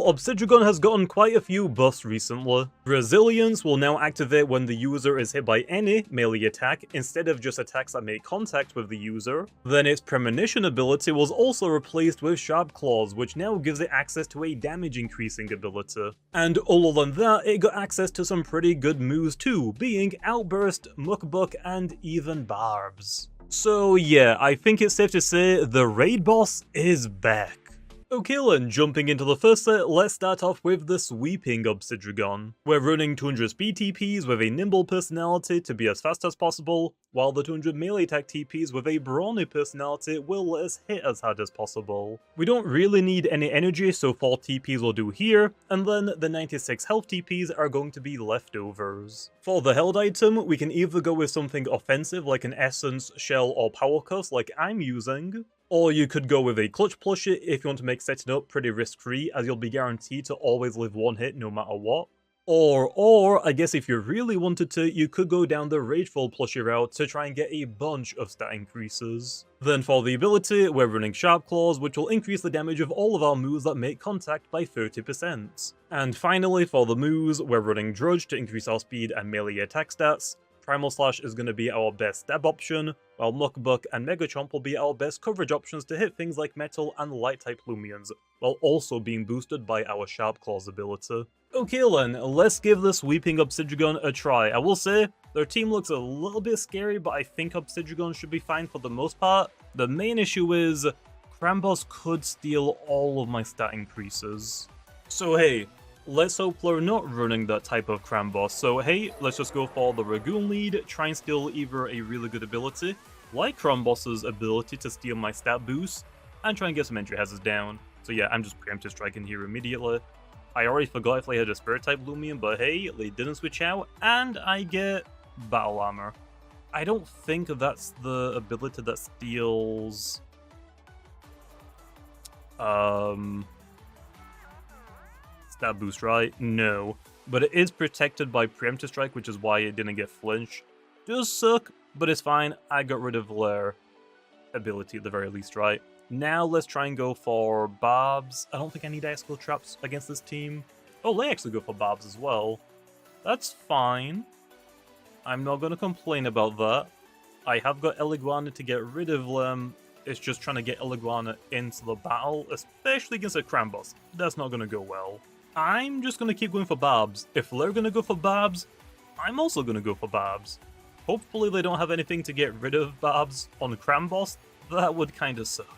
Well, Obsidrugon has gotten quite a few buffs recently. Resilience will now activate when the user is hit by any melee attack, instead of just attacks that make contact with the user. Then its Premonition ability was also replaced with Sharp Claws, which now gives it access to a damage increasing ability. And other than that, it got access to some pretty good moves too, being Outburst, Mukbuk, and even Barbs. So yeah, I think it's safe to say the raid boss is back. Okay then, jumping into the first set, let's start off with the Sweeping Obsidrugon. We're running 200 speed TPs with a nimble personality to be as fast as possible, while the 200 melee attack TPs with a brawny personality will let us hit as hard as possible. We don't really need any energy, so 4 TPs will do here, and then the 96 health TPs are going to be leftovers. For the held item, we can either go with something offensive like an Essence, Shell, or Power Cuffs like I'm using, or you could go with a Clutch Plushie if you want to make setting up pretty risk-free, as you'll be guaranteed to always live one hit no matter what. Or, I guess if you really wanted to, you could go down the Rageful Plushie route to try and get a bunch of stat increases. Then for the ability, we're running Sharp Claws, which will increase the damage of all of our moves that make contact by 30%. And finally, for the moves, we're running Drudge to increase our speed and melee attack stats. Primal Slash is going to be our best stab option, while Mukbuk and Mega Chomp will be our best coverage options to hit things like Metal and Light-type Loomians, while also being boosted by our Sharp Claws ability. Okay then, let's give the Sweeping Obsidrugon a try. I will say, their team looks a little bit scary, but I think Obsidrugon should be fine for the most part. The main issue is, Crambos could steal all of my stat increases. So hey, let's hope we're not running that type of Crambos. So hey, let's just go for the Ragoon lead, try and steal either a really good ability, like Crambos's ability to steal my stat boost, and try and get some entry hazards down. So yeah, I'm just preemptive striking here immediately. I already forgot if they had a Spirit type Loomian, but hey, they didn't switch out, and I get Battle Armor. I don't think that's the ability that steals stat boost, right? No. But it is protected by Preemptive Strike, which is why it didn't get Flinch. Does suck, but it's fine. I got rid of their ability at the very least, right? Now let's try and go for Barbs. I don't think I need Icicle Traps against this team. Oh, they actually go for Barbs as well. That's fine. I'm not going to complain about that. I have got Eliguana to get rid of them. It's just trying to get Eliguana into the battle, especially against a Crambos. That's not going to go well. I'm just going to keep going for Barbs. If they're going to go for Barbs, I'm also going to go for Barbs. Hopefully they don't have anything to get rid of Barbs on Crambos. That would kind of suck.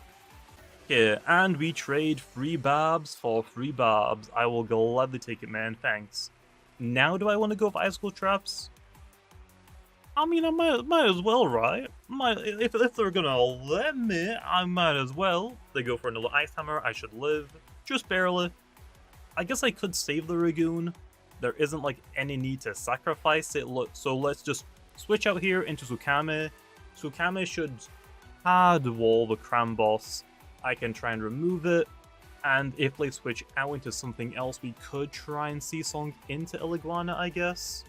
Yeah, and we trade free Barbs for free Barbs. I will gladly take it, man. Thanks. Now do I want to go for Icicle Traps? I mean, I might as well, right? If they're gonna let me, I might as well. They go for another Ice Hammer, I should live. Just barely. I guess I could save the Ragoon. There isn't like any need to sacrifice it, so let's just switch out here into Tsukame. Tsukame should hard wall the Crambos. I can try and remove it, and if they switch out into something else, we could try and Seasong into Eliguana, I guess.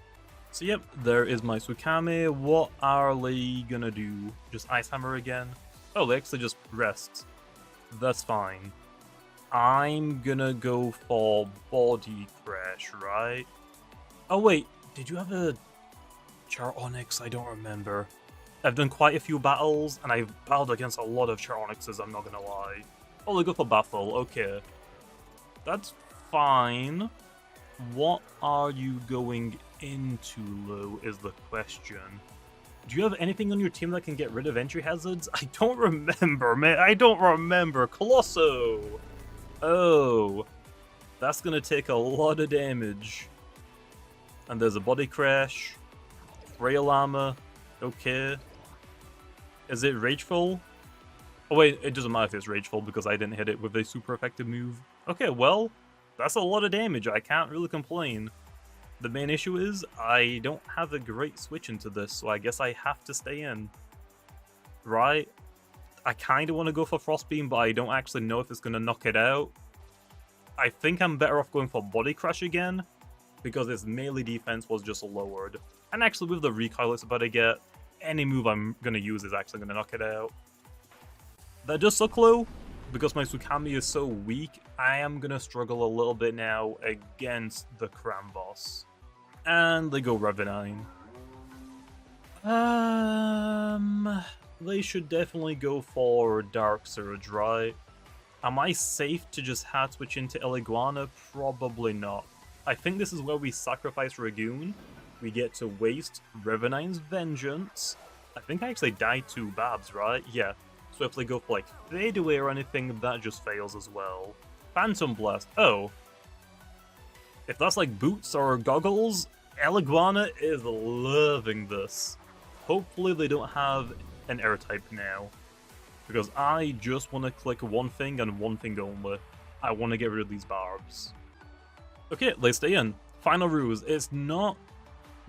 So yep, there is my Tsukame. What are they gonna do? Just Ice Hammer again? Oh, they actually just rest. That's fine. I'm gonna go for Body Crash, right? Oh wait, did you have a Char Onyx? I don't remember. I've done quite a few battles, and I've battled against a lot of Char Onyxes, I'm not gonna lie. Oh, they go for Baffle, okay. That's fine. What are you going into, Lo, is the question. Do you have anything on your team that can get rid of entry hazards? I don't remember, man. I don't remember. Colosso! Oh. That's gonna take a lot of damage. And there's a Body Crash. Frail Armor. Okay. Is it Rageful? Oh wait, it doesn't matter if it's Rageful because I didn't hit it with a super effective move. Okay, well, that's a lot of damage. I can't really complain. The main issue is I don't have a great switch into this, so I guess I have to stay in. Right? I kind of want to go for Frostbeam, but I don't actually know if it's going to knock it out. I think I'm better off going for Body Crash again, because its melee defense was just lowered. And actually with the recoil it's about to get, any move I'm going to use is actually going to knock it out. That does suck low, because my Tsukami is so weak, I am gonna struggle a little bit now against the Cram boss. And they go Revenine. They should definitely go for Dark Surge, right? Am I safe to just hard switch into Eliguana? Probably not. I think this is where we sacrifice Ragoon. We get to waste Revenine's Vengeance. I think I actually died to Babs, right? Yeah. So if they go for like Fade Away or anything, that just fails as well. Phantom Blast. Oh. If that's like boots or goggles, Eliguana is loving this. Hopefully they don't have an air type now. Because I just want to click one thing and one thing only. I want to get rid of these barbs. Okay, they stay in. Final ruse. It's not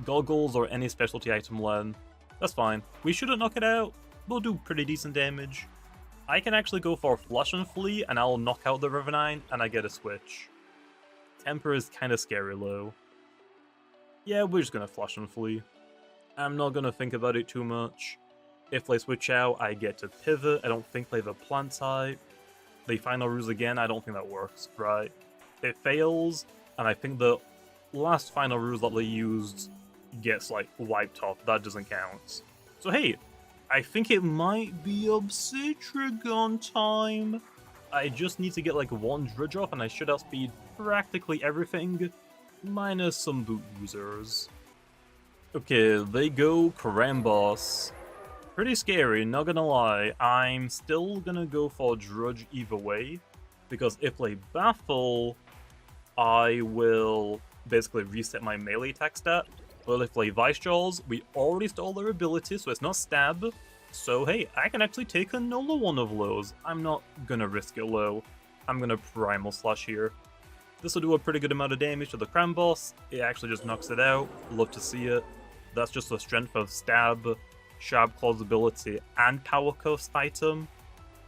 goggles or any specialty item lane. That's fine. We shouldn't knock it out. We'll do pretty decent damage. I can actually go for Flash and Flee and I'll knock out the Revenine and I get a switch. Temper is kind of scary low. Yeah, we're just going to Flash and Flee. I'm not going to think about it too much. If they switch out, I get to pivot. I don't think they have a plant type. They final ruse again. I don't think that works, right? It fails, and I think the last final ruse that they used gets, like, wiped off. That doesn't count. So, hey, I think it might be Obsidrugon time. I just need to get, like, one Dredge off, and I should outspeed practically everything, minus some boot users. Okay, they go Karambos. Pretty scary, not gonna lie. I'm still gonna go for Drudge either way, because if they baffle, I will basically reset my melee attack stat. But if they Vice Jaws, we already stole their ability, so it's not stab. So hey, I can actually take another one of those. I'm not gonna risk it low. I'm gonna Primal Slash here. This will do a pretty good amount of damage to the Cram boss. It actually just knocks it out. Love to see it. That's just the strength of stab, Sharp Claw's ability, and Power Coast item.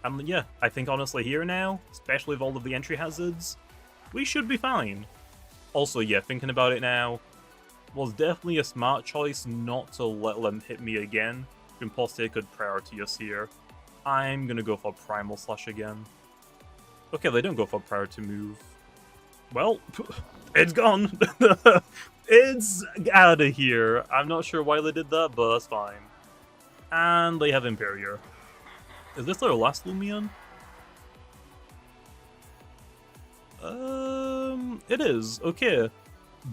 And yeah, I think honestly here now, especially with all of the entry hazards, we should be fine. Also, yeah, thinking about it now, was definitely a smart choice not to let them hit me again. Imposter could priority us here. I'm gonna go for Primal Slash again. Okay, they don't go for priority move. Well, it's gone. It's out of here. I'm not sure why they did that, but that's fine. And they have Imperior. Is this their last Loomian? It is. Okay.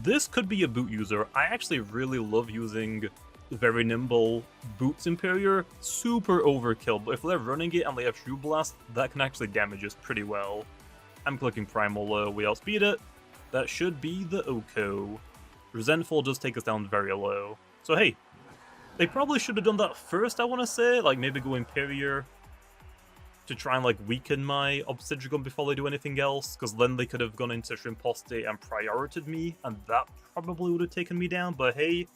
This could be a boot user. I actually really love using very nimble Boots Imperior. Super overkill, but if they're running it and they have True Blast, that can actually damage us pretty well. I'm clicking Primal low. We outspeed it. That should be the Oko. Resentful does take us down very low. So hey, they probably should have done that first, I want to say. Like maybe go Imperior to try and like weaken my Obsidrugon before they do anything else. Because then they could have gone into Shrimposte and prioritized me. And that probably would have taken me down. But hey,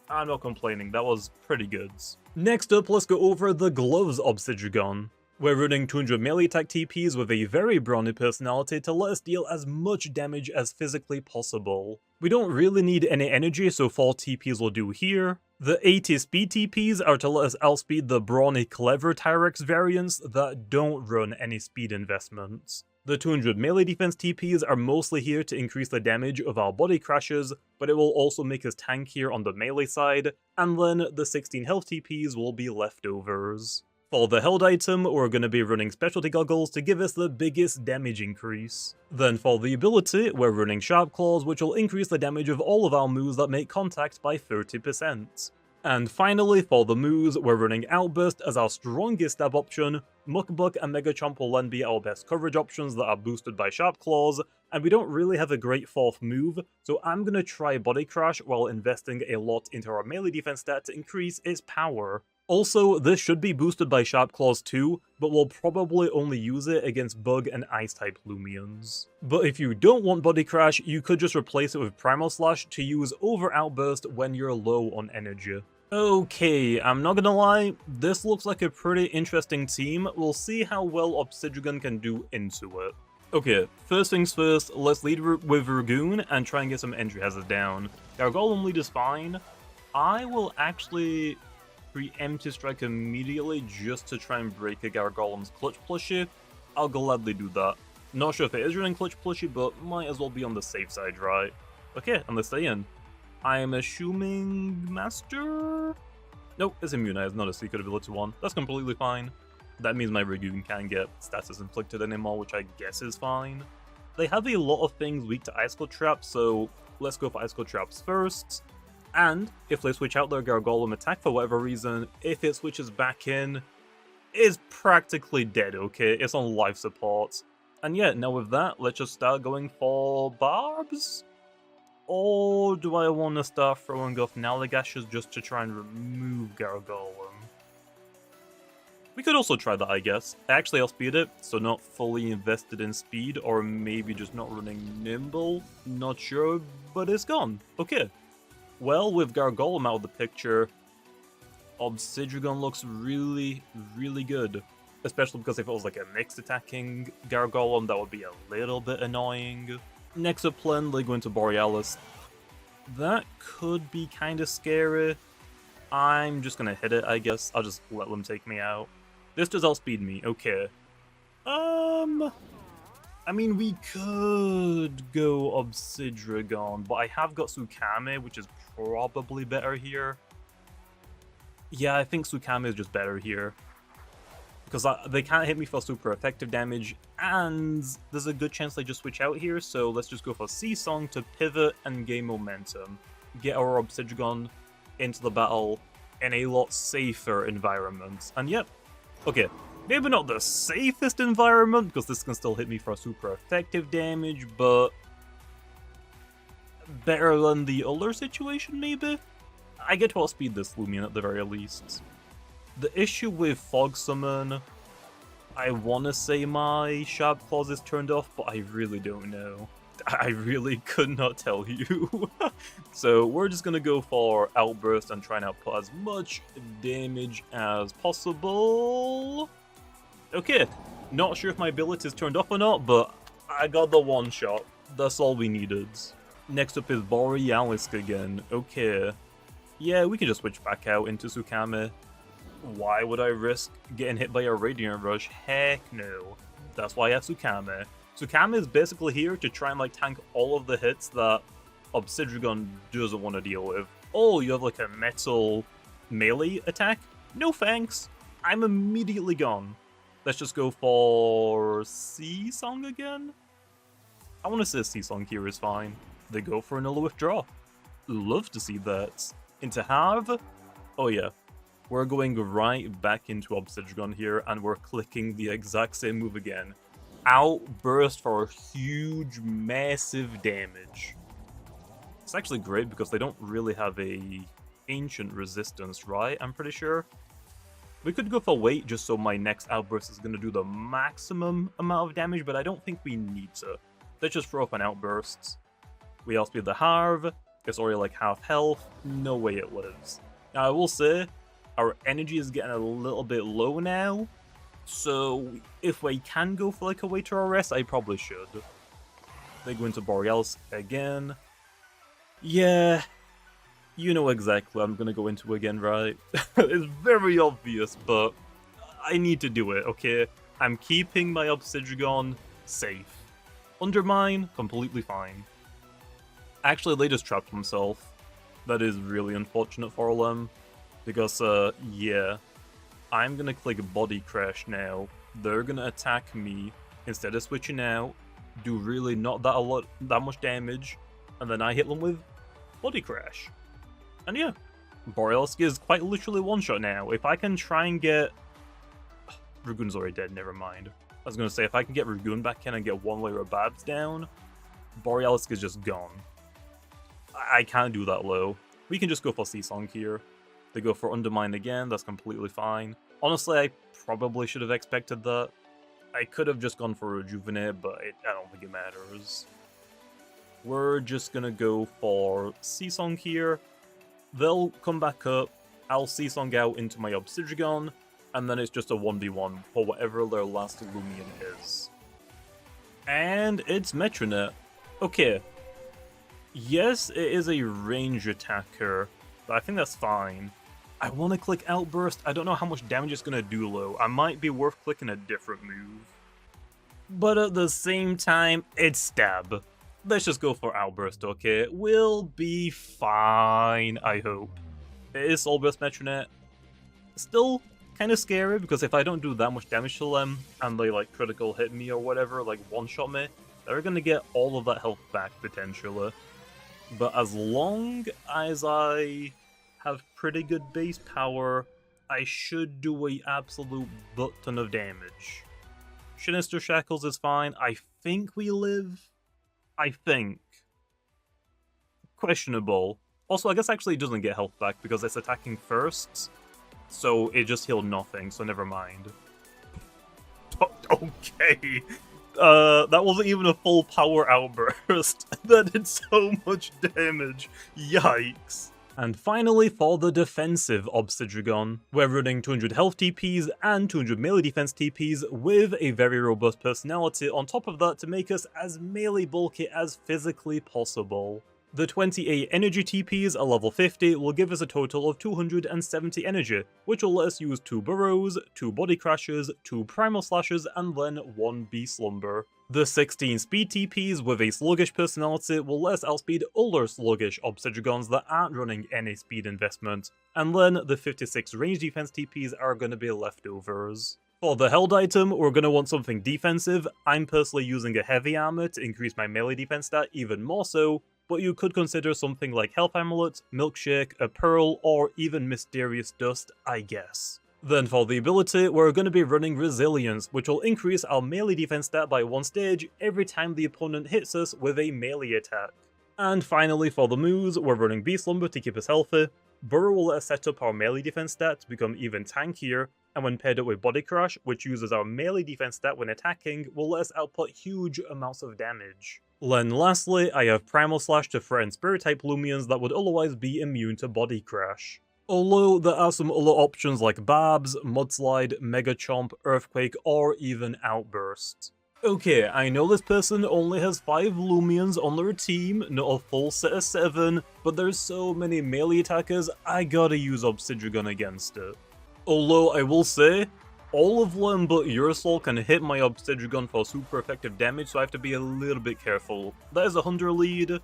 I'm not complaining. That was pretty good. Next up, let's go over the Gloves Obsidrugon. We're running 200 melee attack TPs with a very brawny personality to let us deal as much damage as physically possible. We don't really need any energy, so 4 TPs will do here. The 80 speed TPs are to let us outspeed the brawny clever Tyrex variants that don't run any speed investments. The 200 melee defense TPs are mostly here to increase the damage of our body crashes, but it will also make us tankier on the melee side, and then the 16 health TPs will be leftovers. For the held item, we're going to be running specialty goggles to give us the biggest damage increase. Then for the ability, we're running Sharp Claws, which will increase the damage of all of our moves that make contact by 30%. And finally, for the moves, we're running Outburst as our strongest stab option. Muckbuck and Mega Chomp will then be our best coverage options that are boosted by Sharp Claws, and we don't really have a great fourth move, so I'm going to try Body Crash while investing a lot into our melee defense stat to increase its power. Also, this should be boosted by Sharp Claws too, but we'll probably only use it against Bug and Ice-type Loomians. But if you don't want Body Crash, you could just replace it with Primal Slash to use over Outburst when you're low on energy. Okay, I'm not gonna lie, this looks like a pretty interesting team. We'll see how well Obsidrugon can do into it. Okay, first things first, let's lead with Ragoon and try and get some entry hazards down. Gargolem lead is fine. I will actually preemptive strike immediately just to try and break a Gargolem's clutch plushie. I'll gladly do that. Not sure if it is running Clutch Plushie, but might as well be on the safe side, right? Okay, and let's stay in. I am assuming Master? Nope, it's immunized, not a secret ability one. That's completely fine. That means my Dragoon can't get status inflicted anymore, which I guess is fine. They have a lot of things weak to Icicle Traps, so let's go for Icicle Traps first. And if they switch out their Gargolem attack for whatever reason, if it switches back in, it's practically dead, okay? It's on life support. And yeah, now with that, let's just start going for Barbs? Or do I want to start throwing off Nalagashes just to try and remove Gargolem? We could also try that, I guess. Actually, I'll speed it, so not fully invested in speed, or maybe just not running Nimble. Not sure, but it's gone. Okay. Well, with Gargolem out of the picture, Obsidrugon looks really, really good. Especially because if it was like a mixed attacking Gargolem, that would be a little bit annoying. Next up, plan, they go into Borealis. That could be kind of scary. I'm just gonna hit it, I guess. I'll just let them take me out. This does outspeed me, okay. I mean, we could go Obsidrugon, but I have got Sukame, which is probably better here. Yeah, I think Sukame is just better here. Because they can't hit me for super effective damage, and there's a good chance they just switch out here, so let's just go for Seasong to pivot and gain momentum. Get our Obsidrugon into the battle in a lot safer environment. And yep, okay, maybe not the safest environment, because this can still hit me for super effective damage, but better than the other situation, maybe? I get to outspeed this Loomian at the very least. The issue with Fog Summon, I want to say my Sharp Claws is turned off, but I really don't know. I really could not tell you. So we're just going to go for Outburst and try and output as much damage as possible. Okay, not sure if my ability is turned off or not, but I got the one shot. That's all we needed. Next up is Borealis again. Okay. Yeah, we can just switch back out into Sukame. Why would I risk getting hit by a Radiant Rush? Heck no. That's why I have Sukame. Sukame is basically here to try and like tank all of the hits that Obsidrugon doesn't want to deal with. Oh, you have like a metal melee attack? No thanks. I'm immediately gone. Let's just go for Seasong again? I want to say Seasong here is fine. They go for another withdraw. Love to see that. Into Harv? Oh yeah. We're going right back into Obsidrugon here, and we're clicking the exact same move again. Outburst for huge, massive damage. It's actually great because they don't really have a ancient resistance, right? I'm pretty sure. We could go for Wait just so my next Outburst is going to do the maximum amount of damage, but I don't think we need to. Let's just throw up an Outburst. We outspeed the Harv. It's already like half health. No way it lives. Now I will say, our energy is getting a little bit low now, so if I can go for like a Wait or a Rest, I probably should. They go into Borealis again. Yeah, you know exactly what I'm gonna go into again, right? It's very obvious, but I need to do it, okay? I'm keeping my Obsidrugon safe. Undermine, completely fine. Actually, they just trapped himself. That is really unfortunate for them. Because, yeah. I'm gonna click Body Crash now. They're gonna attack me instead of switching out, do really not that much damage, and then I hit them with Body Crash. And yeah, Borealis is quite literally one-shot now. If I can try and get... Dragoon's already dead, never mind. I was gonna say, if I can get Dragoon back in and get one layer of Babs down, Borealis is just gone. I can't do that low. We can just go for Seasong here. They go for Undermine again, that's completely fine. Honestly, I probably should have expected that. I could have just gone for Rejuvenate, but I don't think it matters. We're just gonna go for Seasong here. They'll come back up, I'll Seasong out into my Obsidrugon, and then it's just a 1v1 for whatever their last Loomian is. And it's Metronet. Okay. Yes, it is a range attacker, but I think that's fine. I want to click Outburst. I don't know how much damage it's going to do low. I might be worth clicking a different move. but at the same time, it's stab. Let's just go for Outburst, okay? We'll be fine, I hope. It is Soul Burst Metronet. Still kind of scary, because if I don't do that much damage to them, and they like critical hit me or whatever, like one-shot me, they're gonna get all of that health back, potentially. But as long as I have pretty good base power, I should do a absolute butt ton of damage. Sinister Shackles is fine. I think we live. I think. Questionable. Also, I guess actually it doesn't get health back because it's attacking first. So it just healed nothing, so never mind. Okay. That wasn't even a full power outburst. That did so much damage. Yikes. And finally, for the defensive Obsidrugon, we're running 200 health TPs and 200 melee defense TPs with a very robust personality on top of that to make us as melee bulky as physically possible. The 28 energy TPs at level 50 will give us a total of 270 energy, which will let us use 2 burrows, 2 body crashes, 2 primal slashes, and then 1 beast slumber. The 16 speed TPs with a sluggish personality will let us outspeed other sluggish Obsidrugons that aren't running any speed investment, and then the 56 range defense TPs are going to be leftovers. For the held item, we're going to want something defensive. I'm personally using a heavy armor to increase my melee defense stat even more so, but you could consider something like Health Amulet, Milkshake, a Pearl, or even Mysterious Dust, I guess. Then for the ability, we're going to be running Resilience, which will increase our melee defense stat by 1 stage every time the opponent hits us with a melee attack. And finally for the moves, we're running Beast Slumber to keep us healthy, Burrow will let us set up our melee defense stat to become even tankier, and when paired up with Body Crash, which uses our melee defense stat when attacking, will let us output huge amounts of damage. Then lastly, I have Primal Slash to threaten Spirit-type Loomians that would otherwise be immune to Body Crash. Although there are some other options like Barbs, Mudslide, Mega Chomp, Earthquake, or even Outburst. Okay, I know this person only has 5 Loomians on their team, not a full set of 7, but there's so many melee attackers, I gotta use Obsidrugon against it. Although I will say, all of them but Ursul can hit my Obsidrugon for super effective damage, so I have to be a little bit careful. That is a Hunter lead.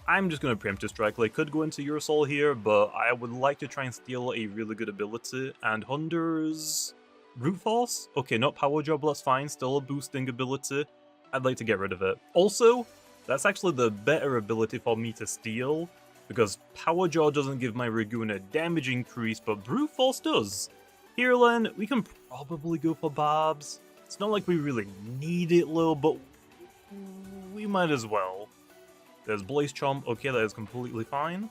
I'm just going to Preemptive Strike. I could go into Ursul here, but I would like to try and steal a really good ability. And Hunter's Brute Force? Okay, not Power Jaw, but that's fine. Still a boosting ability. I'd like to get rid of it. Also, that's actually the better ability for me to steal, because Power Jaw doesn't give my Ragoon a damage increase, but Brute Force does. Here then, we can probably go for Barbs. It's not like we really need it, Lil, but we might as well. There's Blaze Chomp, okay, that is completely fine.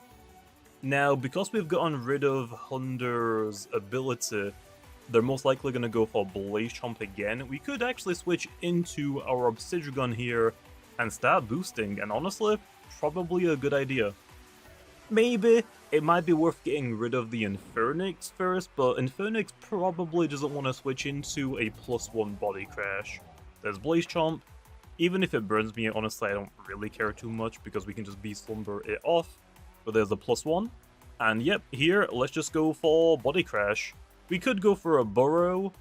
Now, because we've gotten rid of Hunter's ability, they're most likely going to go for Blaze Chomp again. We could actually switch into our Obsidrugon here and start boosting, and honestly, probably a good idea. Maybe it might be worth getting rid of the Infernix first, but Infernix probably doesn't want to switch into a +1 Body Crash. There's Blaze Chomp. Even if it burns me, honestly, I don't really care too much because we can just Beast Slumber it off. But there's the +1. And yep, here, let's just go for Body Crash. We could go for a Burrow,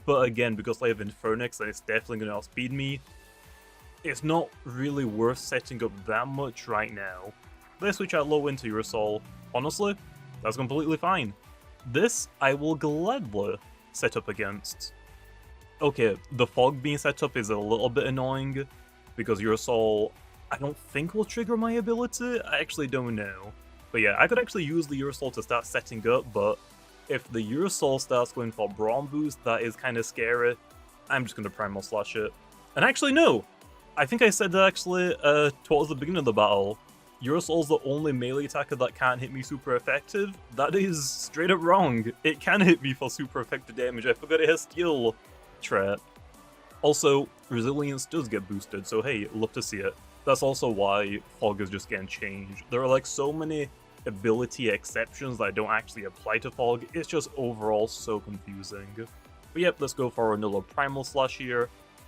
but again, because I have Infernix and it's definitely going to outspeed me, it's not really worth setting up that much right now. Let's switch out low into Ursul. Honestly, that's completely fine. This, I will gladly set up against. Okay, the fog being set up is a little bit annoying, because Ursul, I don't think will trigger my ability, I actually don't know. But yeah, I could actually use the Ursul to start setting up, but if the Ursul starts going for Brawn Boost, that is kind of scary. I'm just going to Primal Slash it. And actually no! I think I said that actually towards the beginning of the battle. Ursul's the only melee attacker that can't hit me super effective. That is straight up wrong. It can hit me for super effective damage. I forgot it has Steel trait. Also, Resilience does get boosted, so hey, love to see it. That's also why Fog is just getting changed. There are like so many ability exceptions that don't actually apply to Fog. It's just overall so confusing. But yep, let's go for another Primal Slash here.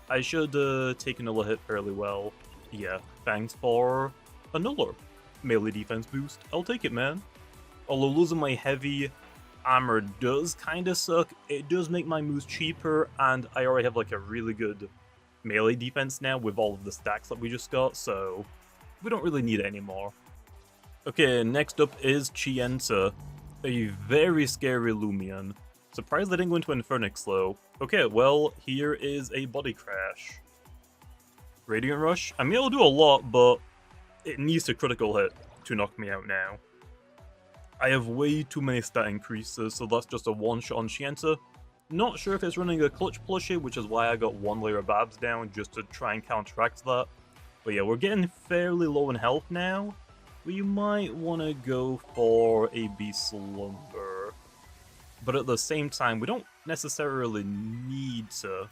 I should take another hit fairly well. Yeah, thanks for another melee defense boost. I'll take it, man. Although losing my heavy armor does kind of suck, it does make my moves cheaper, and I already have like a really good melee defense now with all of the stacks that we just got, so we don't really need it anymore. Okay, next up is Chienta, a very scary Loomian. Surprised they didn't go into Infernix though. Okay, well, here is a body crash. Radiant Rush? I mean, it'll do a lot, but it needs to critical hit to knock me out now. I have way too many stat increases, so that's just a one-shot on Chienta. Not sure if it's running a clutch plushie, which is why I got one layer of Babs down, just to try and counteract that. But yeah, we're getting fairly low in health now. We might want to go for a Beast Slumber. But at the same time, we don't necessarily need to.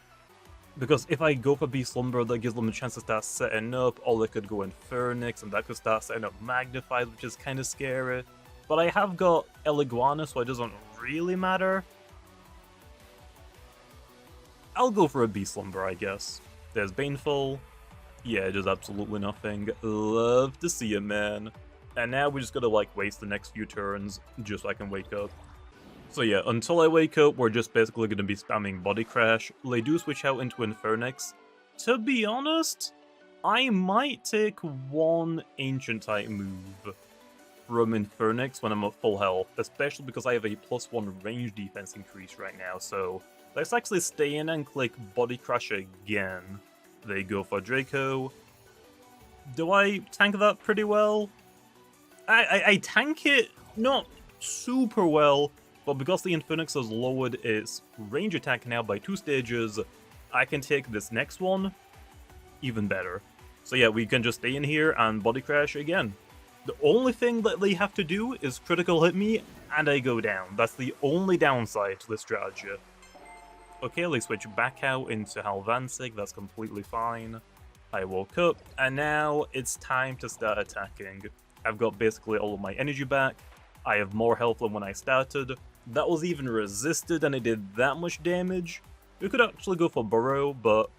Because if I go for Beast Slumber, that gives them a chance to start setting up, or they could go Infernix, and that could start setting up Magnified, which is kind of scary. But I have got Eliguana, so it doesn't really matter. I'll go for a Beast Slumber, I guess. There's Baneful. Yeah, it does absolutely nothing. Love to see it, man. And now we just gotta, like, waste the next few turns just so I can wake up. So yeah, until I wake up, we're just basically gonna be spamming Body Crash. They do switch out into Infernix. To be honest, I might take one Ancient-type move from Infernix when I'm at full health, especially because I have a +1 range defense increase right now, so let's actually stay in and click Body Crash again. They go for Draco. Do I tank that pretty well? I tank it not super well, but because the Infernix has lowered its range attack now by 2 stages, I can take this next one even better. So yeah, we can just stay in here and Body Crash again. The only thing that they have to do is critical hit me and I go down. That's the only downside to this strategy. Okay, they switch back out into Halvansig, that's completely fine. I woke up, and now it's time to start attacking. I've got basically all of my energy back, I have more health than when I started. That was even resisted and it did that much damage. We could actually go for Burrow, but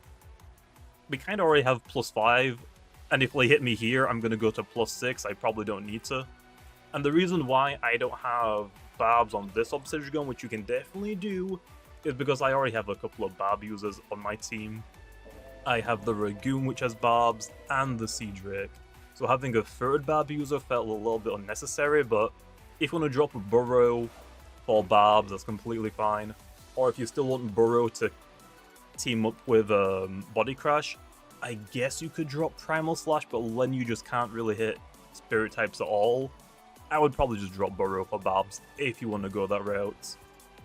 we kind of already have +5, and if they hit me here, I'm going to go to +6, I probably don't need to. And the reason why I don't have Barbs on this Obsidrugon, which you can definitely do, is because I already have a couple of Barb users on my team. I have the Ragoon, which has Barbs, and the Sea Drake. So having a third Barb user felt a little bit unnecessary, but if you want to drop a Burrow for Barbs, that's completely fine. Or if you still want Burrow to team up with Body Crash, I guess you could drop Primal Slash, but then you just can't really hit Spirit types at all. I would probably just drop Burrow for Barbs if you want to go that route.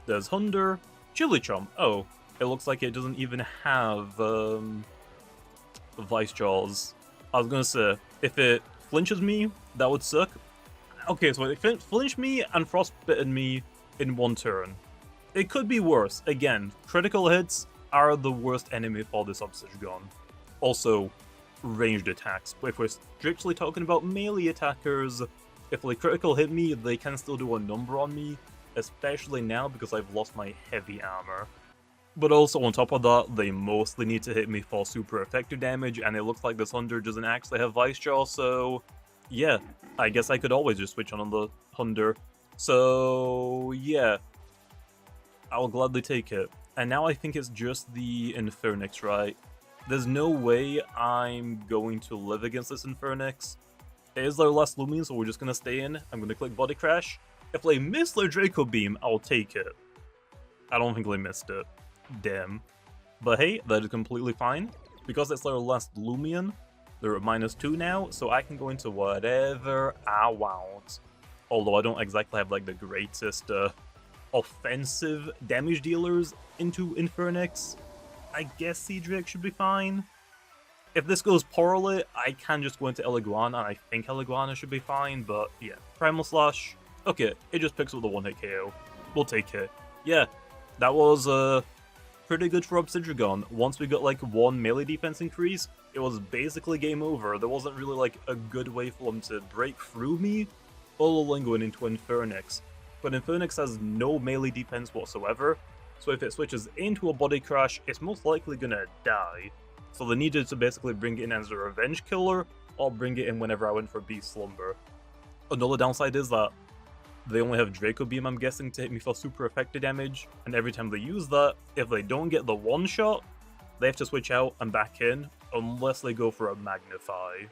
There's Hunder. Chili Chomp. Oh, it looks like it doesn't even have Vice Jaws. I was gonna say, if it flinches me, that would suck. Okay, so it flinched me and frostbitten me in one turn. It could be worse. Again, critical hits are the worst enemy for this Obsidrugon. Also, ranged attacks. But if we're strictly talking about melee attackers, if they critical hit me, they can still do a number on me. Especially now because I've lost my heavy armor. But also on top of that, they mostly need to hit me for super effective damage, and it looks like this Hunter doesn't actually have Vice Jaw, so yeah, I guess I could always just switch on the Hunter. So yeah, I'll gladly take it. And now I think it's just the Infernix, right? There's no way I'm going to live against this Infernix. It is their last Loomian, so we're just going to stay in. I'm going to click Body Crash. If they miss their Draco Beam, I'll take it. I don't think they missed it. Damn. But hey, that is completely fine. Because it's their last Loomian, they're at -2 now, so I can go into whatever I want. Although I don't exactly have like the greatest offensive damage dealers into Infernix. I guess Sea Drake should be fine. If this goes poorly, I can just go into Eliguana, and I think Eliguana should be fine, but yeah. Primal Slash. Okay, it just picks up the one-hit KO. We'll take it. Yeah, that was pretty good for Obsidrugon. Once we got like one melee defense increase, it was basically game over. There wasn't really like a good way for them to break through me, all along going into Infernix. But Infernix has no melee defense whatsoever, so if it switches into a Body Crash, it's most likely gonna die. So they needed to basically bring it in as a revenge killer, or bring it in whenever I went for Beast Slumber. Another downside is that they only have Draco Beam, I'm guessing, to hit me for super effective damage, and every time they use that, if they don't get the one-shot, they have to switch out and back in unless they go for a Magnify.